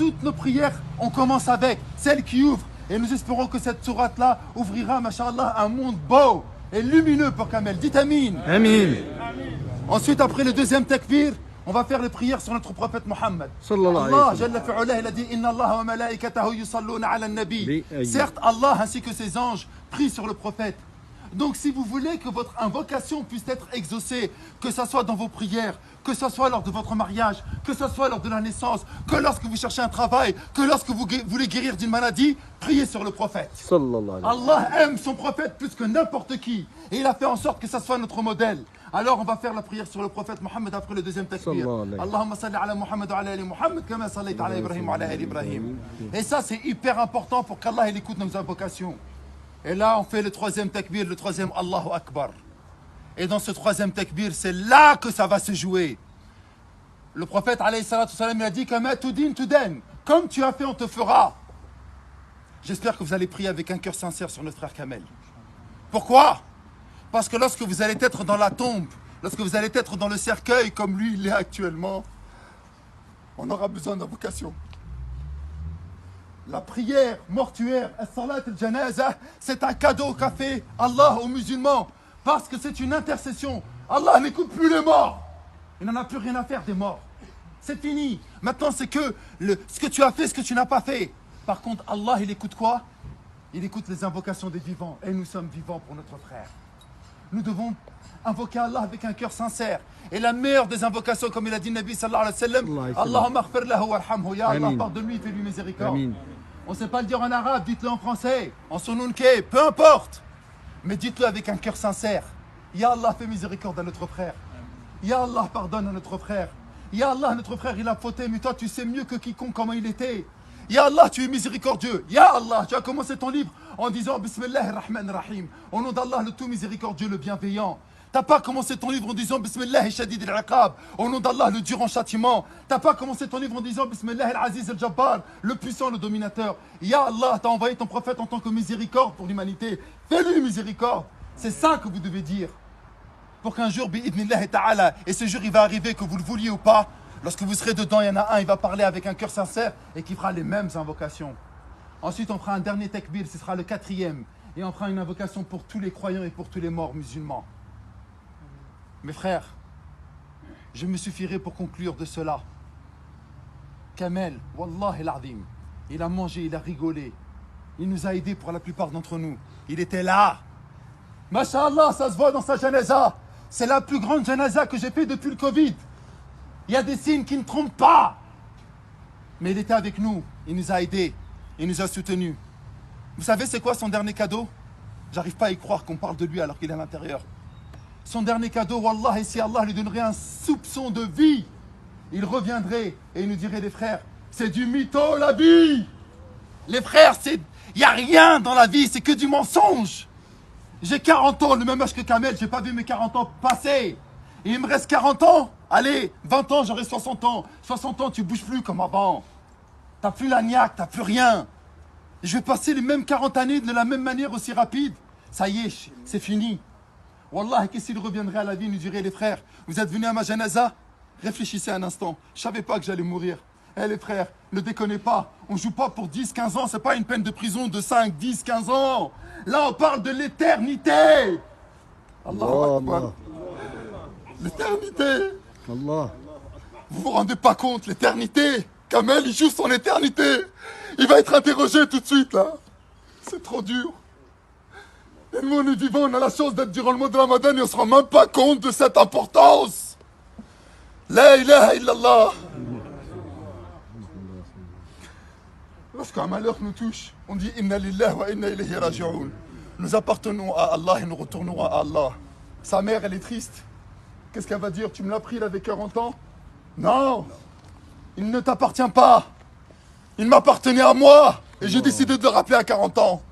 toutes nos prières, on commence avec celle qui ouvre. Et nous espérons que cette sourate-là ouvrira, masha'Allah, un monde beau et lumineux pour Kamel. Dites Amin. Amin. Ensuite, après le deuxième takbir, on va faire les prières sur notre prophète Mohammed. Allah, Jalla fi'ulah, il a dit Inna Allah wa malaikatahu yusalluna ala nabi. Certes, Allah ainsi que ses anges prient sur le prophète. Donc si vous voulez que votre invocation puisse être exaucée, que ce soit dans vos prières, que ce soit lors de votre mariage, que ce soit lors de la naissance, que lorsque vous cherchez un travail, que lorsque vous voulez guérir d'une maladie, priez sur le prophète. Allah aime son prophète plus que n'importe qui. Et il a fait en sorte que ça soit notre modèle. Alors on va faire la prière sur le prophète Mohammed après le deuxième takbir. Allahumma salli ala Muhammad wa ala ali Muhammad kama sallayta ala Ibrahim wa ala ali Ibrahim. Et ça c'est hyper important pour qu'Allah il écoute nos invocations. Et là, on fait le troisième takbir, le troisième Allahu Akbar. Et dans ce troisième takbir, c'est là que ça va se jouer. Le prophète, alayhi salatu salam, il a dit comme tu as fait, on te fera. J'espère que vous allez prier avec un cœur sincère sur notre frère Kamel. Pourquoi? Parce que lorsque vous allez être dans la tombe, lorsque vous allez être dans le cercueil, comme lui, il est actuellement, on aura besoin d'invocation. La prière mortuaire, as-salat al-janaza, c'est un cadeau qu'a fait Allah aux musulmans. Parce que c'est une intercession. Allah n'écoute plus les morts. Il n'en a plus rien à faire des morts. C'est fini. Maintenant, c'est que ce que tu as fait, ce que tu n'as pas fait. Par contre, Allah, il écoute quoi? Il écoute les invocations des vivants. Et nous sommes vivants pour notre frère. Nous devons invoquer Allah avec un cœur sincère. Et la meilleure des invocations, comme il a dit Nabi sallallahu alayhi wa sallam, Allahumma aghfir lahu warhamhu. Ya Allah, pardonne-lui, fais-lui miséricorde. Amin. On ne sait pas le dire en arabe, dites-le en français, en sununke, peu importe. Mais dites-le avec un cœur sincère. Ya Allah, fais miséricorde à notre frère. Ya Allah, pardonne à notre frère. Ya Allah, notre frère, il a fauté, mais toi, tu sais mieux que quiconque comment il était. Ya Allah, tu es miséricordieux. Ya Allah, tu as commencé ton livre en disant Bismillahir Rahmanir Rahim. Au nom d'Allah, le tout miséricordieux, le bienveillant. T'as pas commencé ton livre en disant Bismillah shadid al-iqab, au nom d'Allah, le dur en châtiment. T'as pas commencé ton livre en disant Bismillah al-aziz al-jabbar, le puissant, le dominateur. Ya Allah, t'as envoyé ton prophète en tant que miséricorde pour l'humanité. Fais-lui miséricorde. C'est ça que vous devez dire. Pour qu'un jour, bi'idnillah ta'ala, et ce jour il va arriver, que vous le vouliez ou pas, lorsque vous serez dedans, il y en a un, il va parler avec un cœur sincère et qui fera les mêmes invocations. Ensuite, on fera un dernier takbir, ce sera le quatrième. Et on fera une invocation pour tous les croyants et pour tous les morts musulmans. Mes frères, je me suffirai pour conclure de cela. Kamel, Wallah el-Azim, il a mangé, il a rigolé. Il nous a aidés pour la plupart d'entre nous. Il était là. Masha'Allah, ça se voit dans sa janaza. C'est la plus grande janaza que j'ai fait depuis le Covid. Il y a des signes qui ne trompent pas. Mais il était avec nous. Il nous a aidés. Il nous a soutenus. Vous savez c'est quoi son dernier cadeau? J'arrive pas à y croire qu'on parle de lui alors qu'il est à l'intérieur. Son dernier cadeau, Wallah, et si Allah lui donnerait un soupçon de vie, il reviendrait et il nous dirait, les frères, c'est du mytho la vie. Les frères, il n'y a rien dans la vie, c'est que du mensonge. J'ai 40 ans, le même âge que Kamel, j'ai pas vu mes 40 ans passer. Et il me reste 40 ans, allez, 20 ans, j'aurai 60 ans. 60 ans, tu bouges plus comme avant. T'as plus la niaque, t'as plus rien. Je vais passer les mêmes 40 années de la même manière aussi rapide. Ça y est, c'est fini. Wallah, qu'est-ce qu'il reviendrait à la vie, nous dirait les frères, vous êtes venus à ma janaza? Réfléchissez un instant, je savais pas que j'allais mourir. Eh les frères, ne déconnez pas, on joue pas pour 10, 15 ans, c'est pas une peine de prison de 5, 10, 15 ans. Là, on parle de l'éternité. Allah Akbar. L'éternité. Allah. Vous vous rendez pas compte, l'éternité. Kamel, il joue son éternité. Il va être interrogé tout de suite, là. C'est trop dur. Et nous, on est vivants, on a la chance d'être durant le mois de Ramadan et on se rend même pas compte de cette importance. La ilaha illallah. Lorsqu'un malheur nous touche, on dit Inna lillahi wa inna ilayhi raji'un. Nous appartenons à Allah et nous retournerons à Allah. Sa mère, elle est triste. Qu'est-ce qu'elle va dire? Tu me l'as pris, il avait 40 ans? Non. Il ne t'appartient pas. Il m'appartenait à moi. Et j'ai décidé de le rappeler à 40 ans.